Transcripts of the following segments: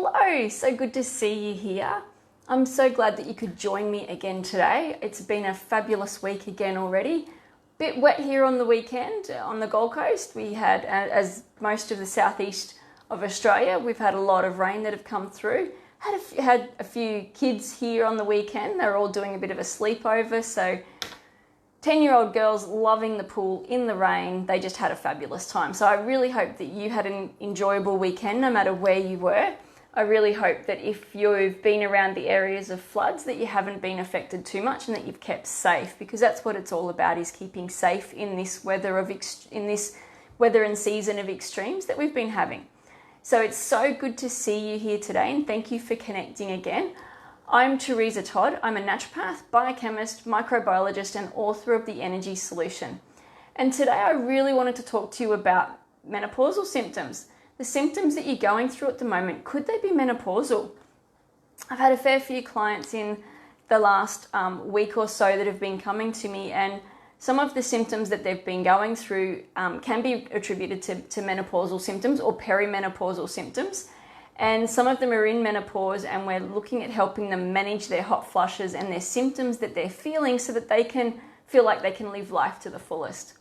Hello, so good to see you here. I'm so glad that you could join me again today. It's been a fabulous week again already. Bit wet here on the weekend on the Gold Coast. We had, as most of the southeast of Australia, we've had a lot of rain that have come through. Had a few kids here on the weekend. They're all doing a bit of a sleepover, so 10-year-old girls loving the pool in the rain. They just had a fabulous time. So I really hope that you had an enjoyable weekend no matter where you were. I really hope that if you've been around the areas of floods that you haven't been affected too much and that you've kept safe, because that's what it's all about, is keeping safe in this weather and season of extremes that we've been having. So it's so good to see you here today, and thank you for connecting again. I'm Teresa Todd. I'm a naturopath, biochemist, microbiologist, and author of The Energy Solution. And today I really wanted to talk to you about menopausal symptoms. The symptoms that you're going through at the moment, could they be menopausal? I've had a fair few clients in the last week or so that have been coming to me, and some of the symptoms that they've been going through can be attributed to menopausal symptoms or perimenopausal symptoms. And some of them are in menopause, and we're looking at helping them manage their hot flushes and their symptoms that they're feeling so that they can feel like they can live life to the fullest.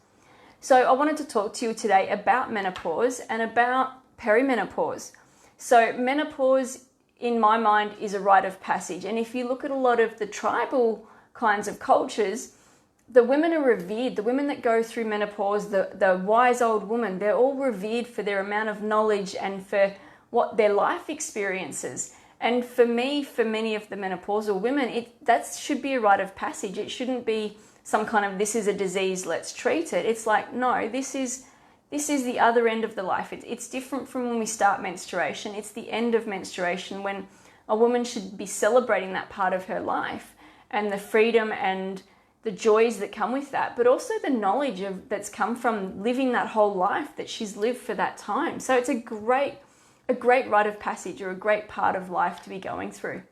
So I wanted to talk to you today about menopause and about perimenopause. So menopause, in my mind, is a rite of passage. And if you look at a lot of the tribal kinds of cultures, the women are revered. The women that go through menopause, the wise old woman, they're all revered for their amount of knowledge and for what their life experiences. And for me, for many of the menopausal women, that should be a rite of passage. It shouldn't be some kind of, this is a disease, let's treat it. It's like, no, this is the other end of the life. It's different from when we start menstruation. It's the end of menstruation, when a woman should be celebrating that part of her life and the freedom and the joys that come with that, but also the knowledge that's come from living that whole life that she's lived for that time. So it's a great rite of passage, or a great part of life to be going through.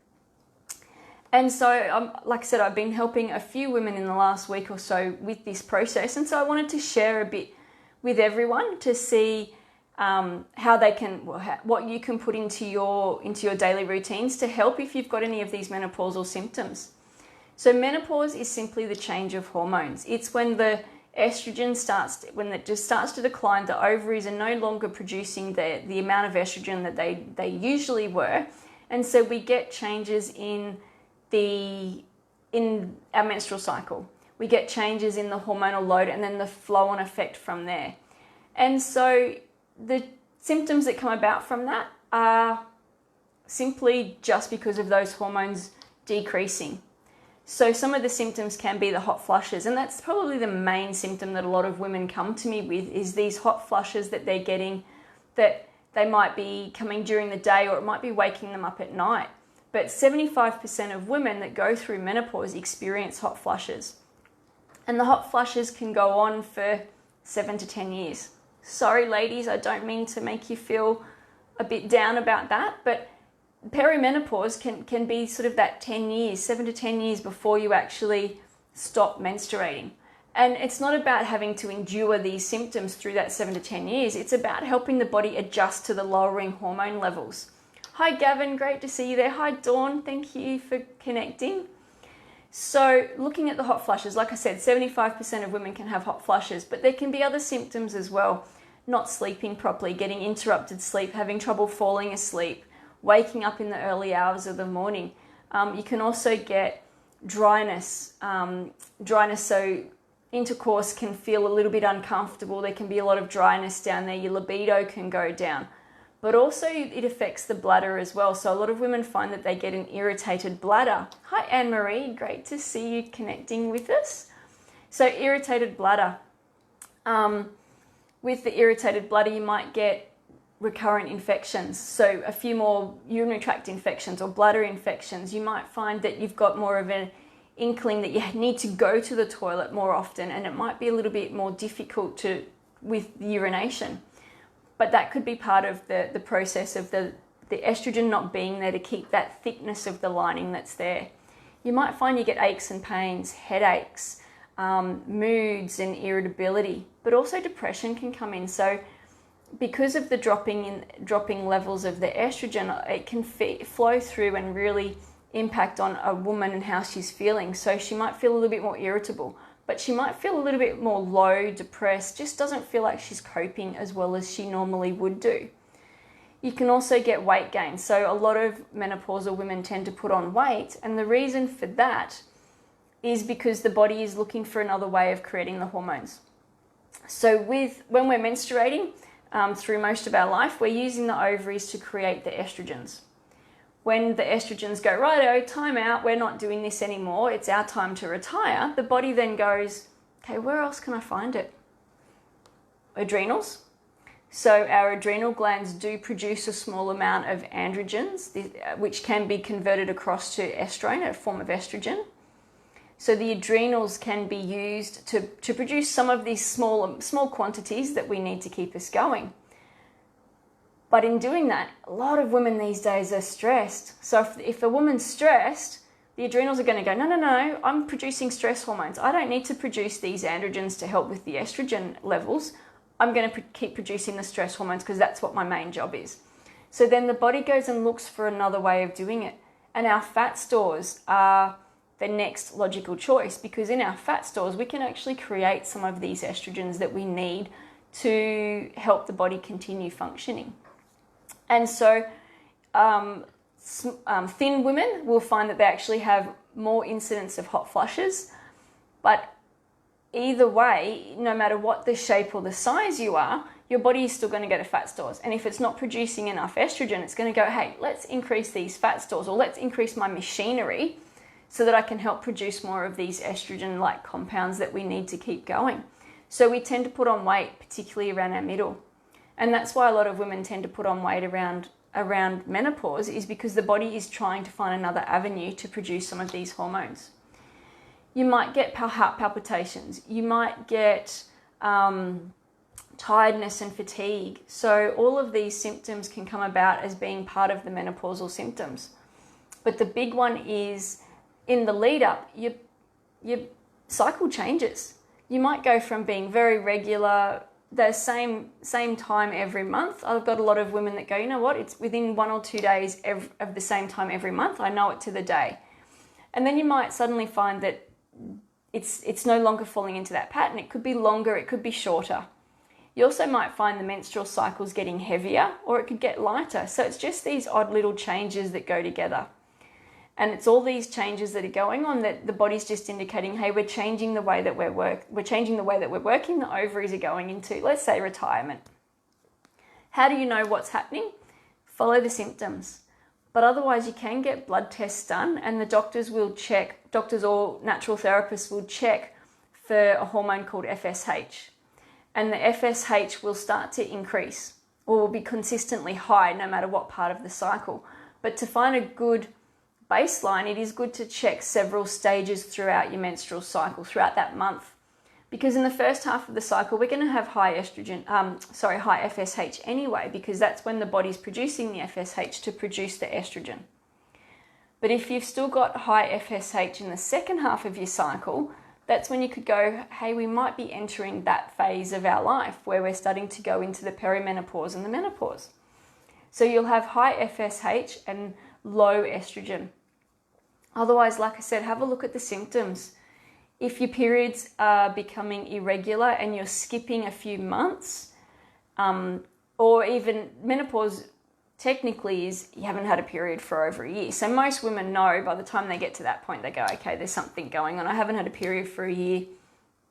And so, like I said, I've been helping a few women in the last week or so with this process. And so I wanted to share a bit with everyone to see how they can, what you can put into your daily routines to help if you've got any of these menopausal symptoms. So menopause is simply the change of hormones. It's when the estrogen when it just starts to decline. The ovaries are no longer producing the amount of estrogen that they usually were, and so we get changes in our menstrual cycle. We get changes in the hormonal load, and then the flow-on effect from there. And so the symptoms that come about from that are simply just because of those hormones decreasing. So some of the symptoms can be the hot flushes, and that's probably the main symptom that a lot of women come to me with, is these hot flushes that they're getting, that they might be coming during the day, or it might be waking them up at night. But 75% of women that go through menopause experience hot flushes. And the hot flushes can go on for 7 to 10 years. Sorry, ladies, I don't mean to make you feel a bit down about that, but perimenopause can be sort of that 10 years, 7 to 10 years before you actually stop menstruating. And it's not about having to endure these symptoms through that 7 to 10 years. It's about helping the body adjust to the lowering hormone levels. Hi, Gavin. Great to see you there. Hi, Dawn. Thank you for connecting. So looking at the hot flushes, like I said, 75% of women can have hot flushes, but there can be other symptoms as well. Not sleeping properly, getting interrupted sleep, having trouble falling asleep, waking up in the early hours of the morning. You can also get dryness. So intercourse can feel a little bit uncomfortable. There can be a lot of dryness down there. Your libido can go down. But also it affects the bladder as well. So a lot of women find that they get an irritated bladder. Hi, Anne-Marie. Great to see you connecting with us. So irritated bladder. With the irritated bladder, you might get recurrent infections, so a few more urinary tract infections or bladder infections. You might find that you've got more of an inkling that you need to go to the toilet more often, and it might be a little bit more difficult with urination. But that could be part of the process of the estrogen not being there to keep that thickness of the lining that's there. You might find you get aches and pains, headaches, moods and irritability, but also depression can come in. So because of the dropping levels of the estrogen, it can flow through and really impact on a woman and how she's feeling. So she might feel a little bit more irritable, but she might feel a little bit more low, depressed, just doesn't feel like she's coping as well as she normally would do. You can also get weight gain. So a lot of menopausal women tend to put on weight, and the reason for that is because the body is looking for another way of creating the hormones. So when we're menstruating, through most of our life, we're using the ovaries to create the estrogens. When the estrogens go, righto, time out, we're not doing this anymore, it's our time to retire, the body then goes, okay, where else can I find it? Adrenals. So our adrenal glands do produce a small amount of androgens, which can be converted across to estrone, a form of estrogen. So the adrenals can be used to produce some of these small quantities that we need to keep us going. But in doing that, a lot of women these days are stressed. So if a woman's stressed, the adrenals are going to go, no, I'm producing stress hormones. I don't need to produce these androgens to help with the estrogen levels. I'm going to keep producing the stress hormones because that's what my main job is. So then the body goes and looks for another way of doing it. And our fat stores are the next logical choice, because in our fat stores we can actually create some of these estrogens that we need to help the body continue functioning. And so thin women will find that they actually have more incidence of hot flushes, but either way, no matter what the shape or the size you are, your body is still going to go to fat stores. And if it's not producing enough estrogen, it's going to go, hey, let's increase these fat stores, or let's increase my machinery so that I can help produce more of these estrogen-like compounds that we need to keep going. So we tend to put on weight, particularly around our middle. And that's why a lot of women tend to put on weight around menopause, is because the body is trying to find another avenue to produce some of these hormones. You might get heart palpitations. You might get tiredness and fatigue. So all of these symptoms can come about as being part of the menopausal symptoms. But the big one is, in the lead up, your cycle changes. You might go from being very regular, the same time every month. I've got a lot of women that go, you know what, it's within 1 or 2 days of the same time every month. I know it to the day. And then you might suddenly find that it's no longer falling into that pattern. It could be longer, it could be shorter. You also might find the menstrual cycles getting heavier, or it could get lighter. So it's just these odd little changes that go together. And it's all these changes that are going on that the body's just indicating, hey, we're changing the way that we're changing the way that we're working. The ovaries are going into, let's say, retirement. How do you know what's happening? Follow the symptoms. But otherwise, you can get blood tests done, and the doctors will check, doctors or natural therapists will check for a hormone called FSH. And the FSH will start to increase, or will be consistently high no matter what part of the cycle. But to find a good baseline, it is good to check several stages throughout your menstrual cycle, throughout that month. Because in the first half of the cycle, we're going to have high FSH anyway, because that's when the body's producing the FSH to produce the estrogen. But if you've still got high FSH in the second half of your cycle, that's when you could go, hey, we might be entering that phase of our life where we're starting to go into the perimenopause and the menopause. So you'll have high FSH and low estrogen. Otherwise, like I said, have a look at the symptoms. If your periods are becoming irregular and you're skipping a few months, or even menopause technically is you haven't had a period for over a year. So most women know by the time they get to that point, they go, okay, there's something going on. I haven't had a period for a year.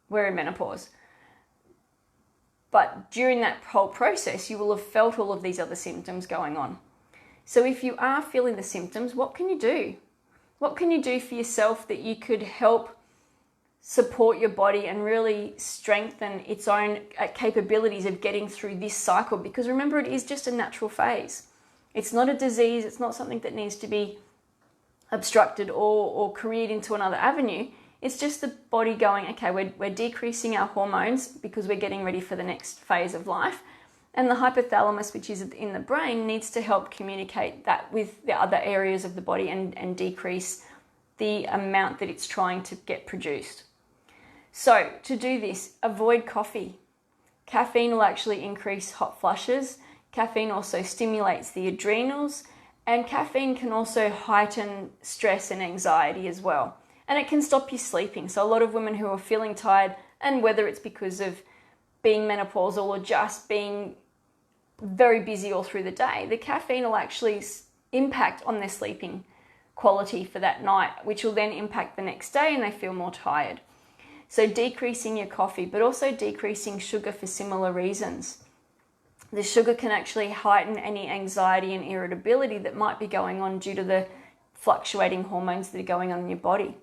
We're in menopause. But during that whole process, you will have felt all of these other symptoms going on. So if you are feeling the symptoms, what can you do? What can you do for yourself that you could help support your body and really strengthen its own capabilities of getting through this cycle? Because remember, it is just a natural phase. It's not a disease. It's not something that needs to be obstructed or careered into another avenue. It's just the body going, okay, we're decreasing our hormones because we're getting ready for the next phase of life. And the hypothalamus, which is in the brain, needs to help communicate that with the other areas of the body and decrease the amount that it's trying to get produced. So to do this, avoid coffee. Caffeine will actually increase hot flushes. Caffeine also stimulates the adrenals, and caffeine can also heighten stress and anxiety as well. And it can stop you sleeping. So a lot of women who are feeling tired, and whether it's because of being menopausal or just being very busy all through the day, the caffeine will actually impact on their sleeping quality for that night, which will then impact the next day and they feel more tired. So decreasing your coffee, but also decreasing sugar for similar reasons. The sugar can actually heighten any anxiety and irritability that might be going on due to the fluctuating hormones that are going on in your body.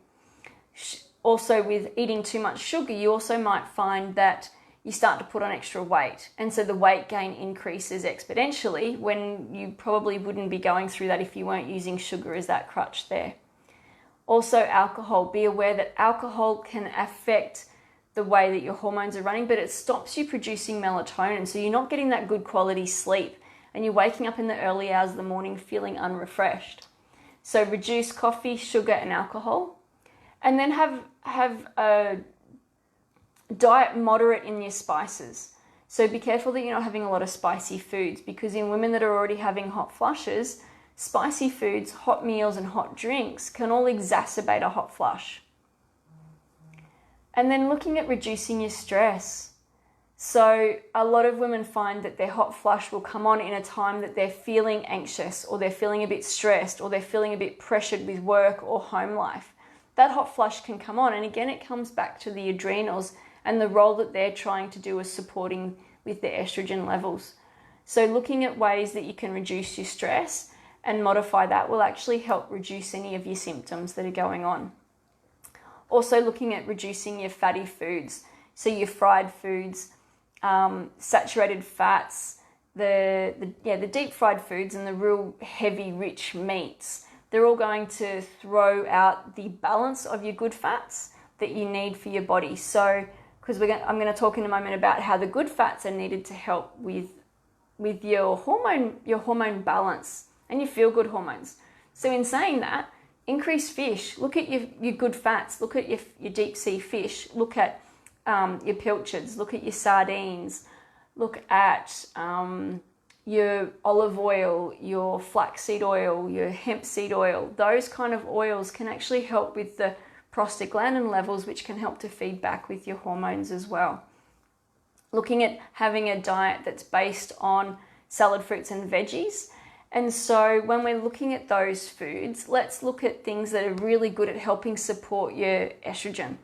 Also, with eating too much sugar, you also might find that you start to put on extra weight. And so the weight gain increases exponentially when you probably wouldn't be going through that if you weren't using sugar as that crutch there. Also, alcohol. Be aware that alcohol can affect the way that your hormones are running, but it stops you producing melatonin. So you're not getting that good quality sleep and you're waking up in the early hours of the morning feeling unrefreshed. So reduce coffee, sugar, and alcohol. And then have a diet moderate in your spices. So be careful that you're not having a lot of spicy foods, because in women that are already having hot flushes, spicy foods, hot meals, and hot drinks can all exacerbate a hot flush. And then looking at reducing your stress. So a lot of women find that their hot flush will come on in a time that they're feeling anxious, or they're feeling a bit stressed, or they're feeling a bit pressured with work or home life. That hot flush can come on, and again it comes back to the adrenals and the role that they're trying to do as supporting with their estrogen levels. So looking at ways that you can reduce your stress and modify that will actually help reduce any of your symptoms that are going on. Also looking at reducing your fatty foods, so your fried foods, saturated fats, the deep fried foods and the real heavy rich meats. They're all going to throw out the balance of your good fats that you need for your body. So, because I'm going to talk in a moment about how the good fats are needed to help with your hormone balance and your feel-good hormones. So in saying that, increase fish. Look at your good fats. Look at your deep sea fish. Look at your pilchards. Look at your sardines. Look at your olive oil, your flaxseed oil, your hemp seed oil. Those kind of oils can actually help with the prostaglandin levels, which can help to feed back with your hormones as well. Looking at having a diet that's based on salad, fruits and veggies. And so when we're looking at those foods, let's look at things that are really good at helping support your estrogen.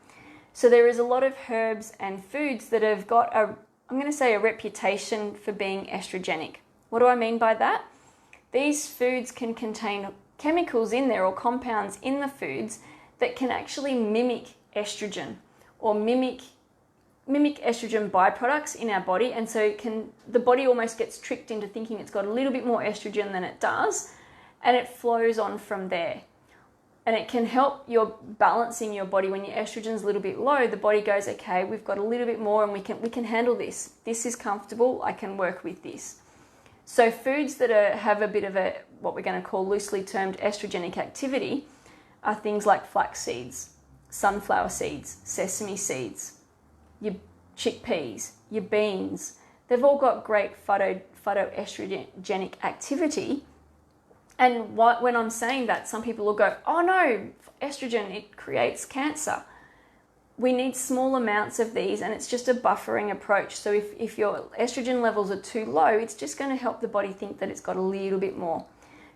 So there is a lot of herbs and foods that have got a reputation for being estrogenic. What do I mean by that? These foods can contain chemicals in there or compounds in the foods that can actually mimic estrogen or mimic estrogen byproducts in our body, and so the body almost gets tricked into thinking it's got a little bit more estrogen than it does, and it flows on from there. And it can help your balancing your body. When your estrogen's a little bit low, the body goes, okay, we've got a little bit more and we can handle this. This is comfortable, I can work with this. So foods that have a bit of what we're going to call loosely termed estrogenic activity are things like flax seeds, sunflower seeds, sesame seeds, your chickpeas, your beans. They've all got great phytoestrogenic activity. And when I'm saying that, some people will go, oh no, estrogen, it creates cancer. We need small amounts of these, and it's just a buffering approach. So if your estrogen levels are too low, it's just going to help the body think that it's got a little bit more.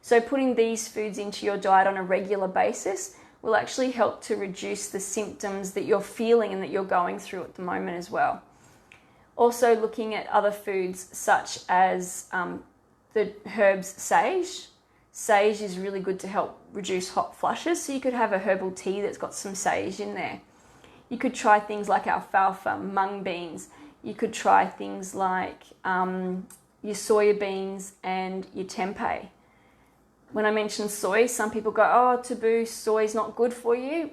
So putting these foods into your diet on a regular basis will actually help to reduce the symptoms that you're feeling and that you're going through at the moment as well. Also looking at other foods such as the herbs sage. Sage is really good to help reduce hot flushes. So you could have a herbal tea that's got some sage in there. You could try things like alfalfa, mung beans. You could try things like your soya beans and your tempeh. When I mention soy, some people go, oh, taboo, soy's not good for you.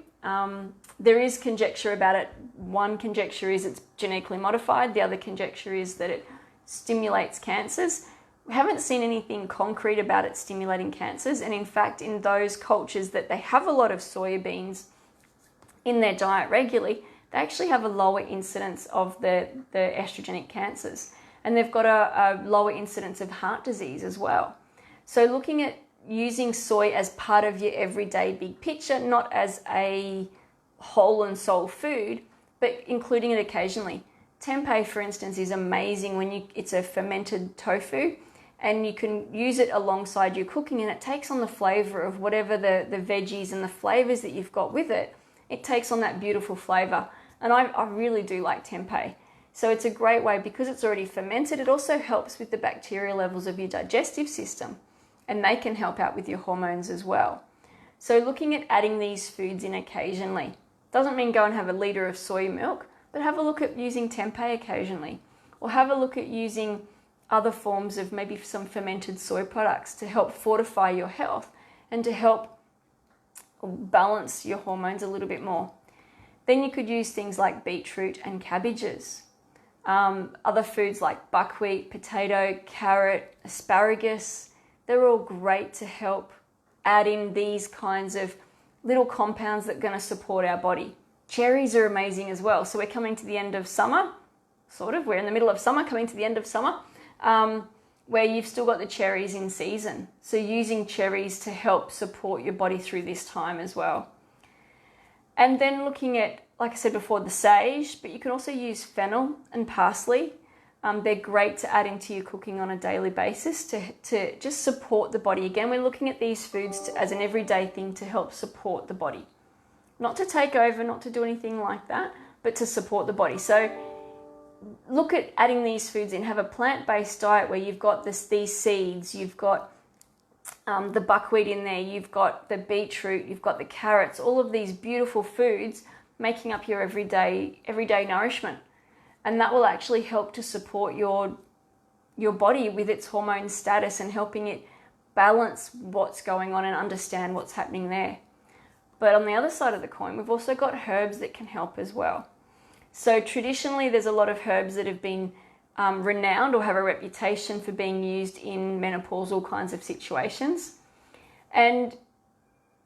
There is conjecture about it. One conjecture is it's genetically modified. The other conjecture is that it stimulates cancers. We haven't seen anything concrete about it stimulating cancers. And in fact, in those cultures that they have a lot of soya beans in their diet regularly, they actually have a lower incidence of the estrogenic cancers. And they've got a lower incidence of heart disease as well. So looking at using soy as part of your everyday big picture, not as a whole and soul food, but including it occasionally. Tempeh, for instance, is amazing when it's a fermented tofu, and you can use it alongside your cooking, and it takes on the flavor of whatever the veggies and the flavors that you've got with it. It takes on that beautiful flavor. And I really do like tempeh. So it's a great way, because it's already fermented, it also helps with the bacterial levels of your digestive system, and they can help out with your hormones as well. So looking at adding these foods in occasionally. Doesn't mean go and have a liter of soy milk, but have a look at using tempeh occasionally, or have a look at using other forms of maybe some fermented soy products to help fortify your health and to help balance your hormones a little bit more. Then you could use things like beetroot and cabbages. Other foods like buckwheat, potato, carrot, asparagus, they're all great to help add in these kinds of little compounds that are going to support our body. Cherries are amazing as well. So we're coming to the end of summer, we're in the middle of summer, coming to the end of summer, where you've still got the cherries in season. So using cherries to help support your body through this time as well. And then looking at, like I said before, the sage, but you can also use fennel and parsley. They're great to add into your cooking on a daily basis to just support the body. Again, we're looking at these foods as an everyday thing to help support the body. Not to take over, not to do anything like that, but to support the body. So look at adding these foods in. Have a plant-based diet where you've got these seeds, you've got the buckwheat in there, you've got the beetroot, you've got the carrots, all of these beautiful foods making up your everyday nourishment. And that will actually help to support your body with its hormone status and helping it balance what's going on and understand what's happening there. But on the other side of the coin, we've also got herbs that can help as well. So traditionally, there's a lot of herbs that have been renowned or have a reputation for being used in menopausal kinds of situations. And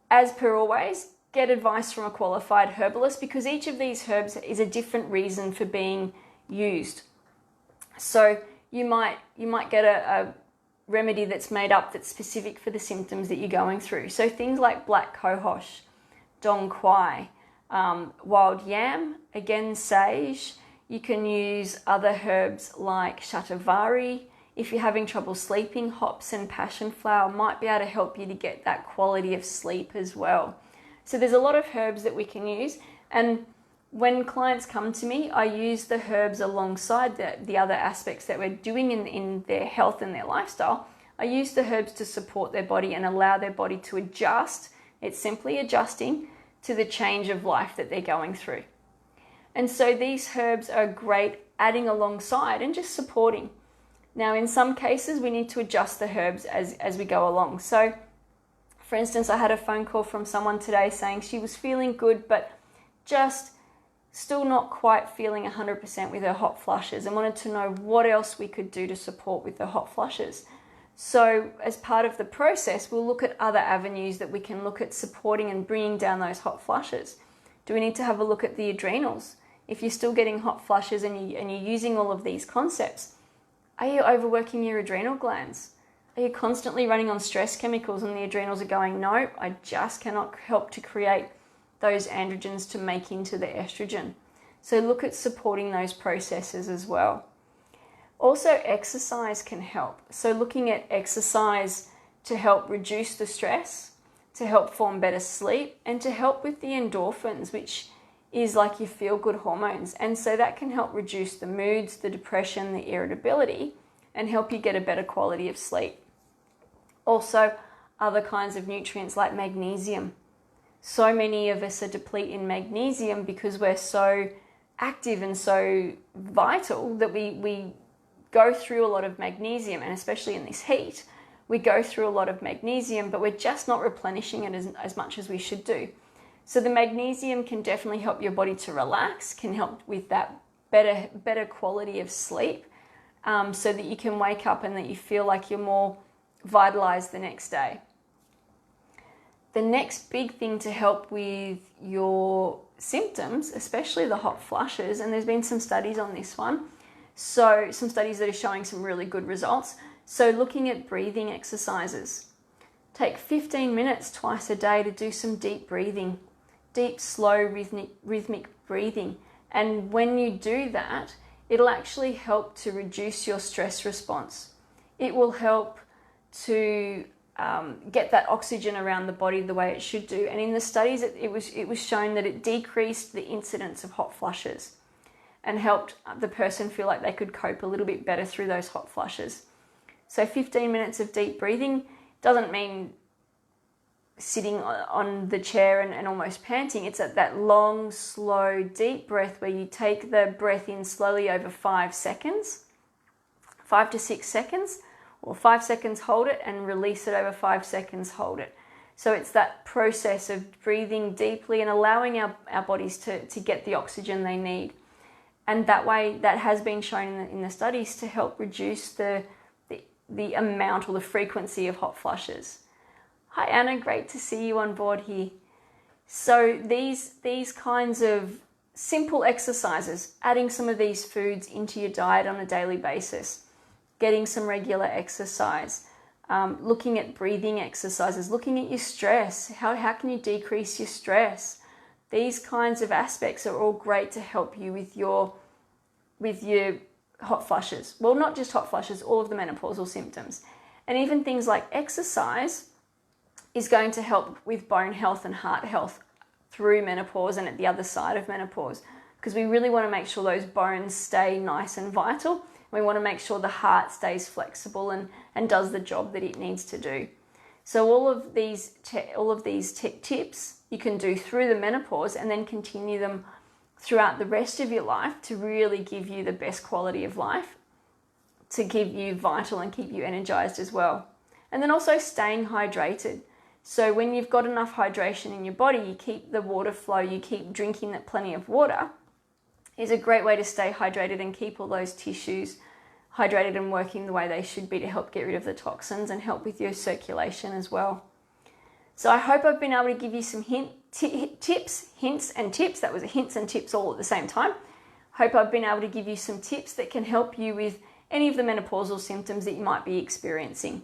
as per always, get advice from a qualified herbalist, because each of these herbs is a different reason for being used. So you might get a remedy that's made up that's specific for the symptoms that you're going through. So things like black cohosh, dong quai, wild yam, again sage. You can use other herbs like shatavari. If you're having trouble sleeping, hops and passion flower might be able to help you to get that quality of sleep as well. So there's a lot of herbs that we can use, and when clients come to me, I use the herbs alongside the other aspects that we're doing in their health and their lifestyle. I use the herbs to support their body and allow their body to adjust. It's simply adjusting to the change of life that they're going through. And so these herbs are great adding alongside and just supporting. Now, in some cases, we need to adjust the herbs as we go along. So, for instance, I had a phone call from someone today saying she was feeling good, but just still not quite feeling 100% with her hot flushes, and wanted to know what else we could do to support with the hot flushes. So as part of the process, we'll look at other avenues that we can look at supporting and bringing down those hot flushes. Do we need to have a look at the adrenals? If you're still getting hot flushes and you're using all of these concepts, are you overworking your adrenal glands? Are you constantly running on stress chemicals and the adrenals are going, no, I just cannot help to create those androgens to make into the estrogen? So look at supporting those processes as well. Also, exercise can help. So looking at exercise to help reduce the stress, to help form better sleep, and to help with the endorphins, which is like your feel-good hormones. And so that can help reduce the moods, the depression, the irritability, and help you get a better quality of sleep. Also, other kinds of nutrients like magnesium. So many of us are depleted in magnesium because we're so active and so vital that we go through a lot of magnesium, and especially in this heat, we go through a lot of magnesium, but we're just not replenishing it as much as we should do. So the magnesium can definitely help your body to relax, can help with that better quality of sleep, so that you can wake up and that you feel like you're more vitalized the next day. The next big thing to help with your symptoms, especially the hot flushes, and there's been some studies on this one, so some studies that are showing some really good results. So looking at breathing exercises. Take 15 minutes twice a day to do some deep breathing, deep, slow, rhythmic breathing. And when you do that, it'll actually help to reduce your stress response. It will help to get that oxygen around the body the way it should do. And in the studies, it was shown that it decreased the incidence of hot flushes and helped the person feel like they could cope a little bit better through those hot flushes. So 15 minutes of deep breathing doesn't mean sitting on the chair and almost panting. It's at that long, slow, deep breath where you take the breath in slowly over 5 seconds, 5 to 6 seconds, or 5 seconds, hold it, and release it over 5 seconds, hold it. So it's that process of breathing deeply and allowing our bodies to get the oxygen they need. And that way, that has been shown in the studies to help reduce the amount or the frequency of hot flushes. Hi Anna, great to see you on board here. So these kinds of simple exercises, adding some of these foods into your diet on a daily basis, getting some regular exercise, looking at breathing exercises, looking at your stress, how can you decrease your stress? These kinds of aspects are all great to help you with your hot flushes. Well, not just hot flushes, all of the menopausal symptoms. And even things like exercise is going to help with bone health and heart health through menopause and at the other side of menopause, because we really want to make sure those bones stay nice and vital. We want to make sure the heart stays flexible and does the job that it needs to do. So all of these tips you can do through the menopause and then continue them throughout the rest of your life to really give you the best quality of life, to keep you vital and keep you energized as well. And then also staying hydrated. So when you've got enough hydration in your body, you keep the water flow, you keep drinking that plenty of water, is a great way to stay hydrated and keep all those tissues hydrated and working the way they should be to help get rid of the toxins and help with your circulation as well. So I hope I've been able to give you some hints and tips. That was hints and tips all at the same time. Hope I've been able to give you some tips that can help you with any of the menopausal symptoms that you might be experiencing.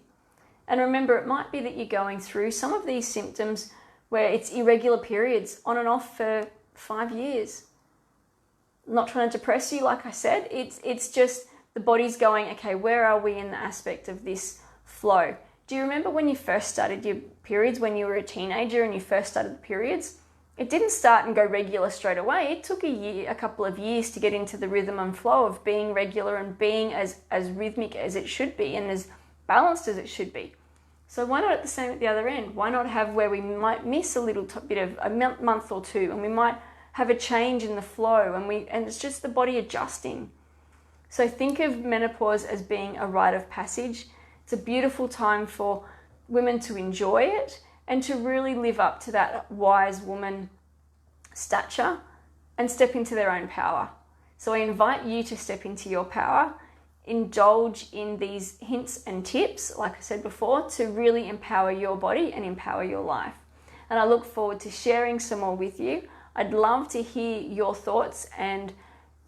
And remember, it might be that you're going through some of these symptoms where it's irregular periods on and off for 5 years. I'm not trying to depress you, like I said. It's just the body's going, okay, where are we in the aspect of this flow? Do you remember when you first started your periods, when you were a teenager and you first started the periods? It didn't start and go regular straight away. It took a couple of years to get into the rhythm and flow of being regular and being as rhythmic as it should be and as balanced as it should be. So why not at the same at the other end? Why not have where we might miss a little bit of a month or two, and we might have a change in the flow, and it's just the body adjusting. So think of menopause as being a rite of passage. It's a beautiful time for women to enjoy it and to really live up to that wise woman stature and step into their own power. So I invite you to step into your power, indulge in these hints and tips, like I said before, to really empower your body and empower your life. And I look forward to sharing some more with you. I'd love to hear your thoughts and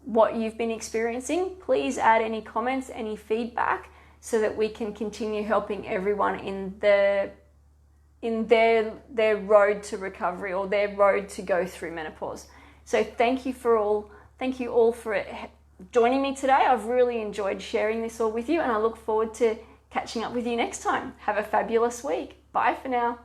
what you've been experiencing. Please add any comments, any feedback, so that we can continue helping everyone in their road to recovery or their road to go through menopause. So thank you all for joining me today. I've really enjoyed sharing this all with you, and I look forward to catching up with you next time. Have a fabulous week. Bye for now.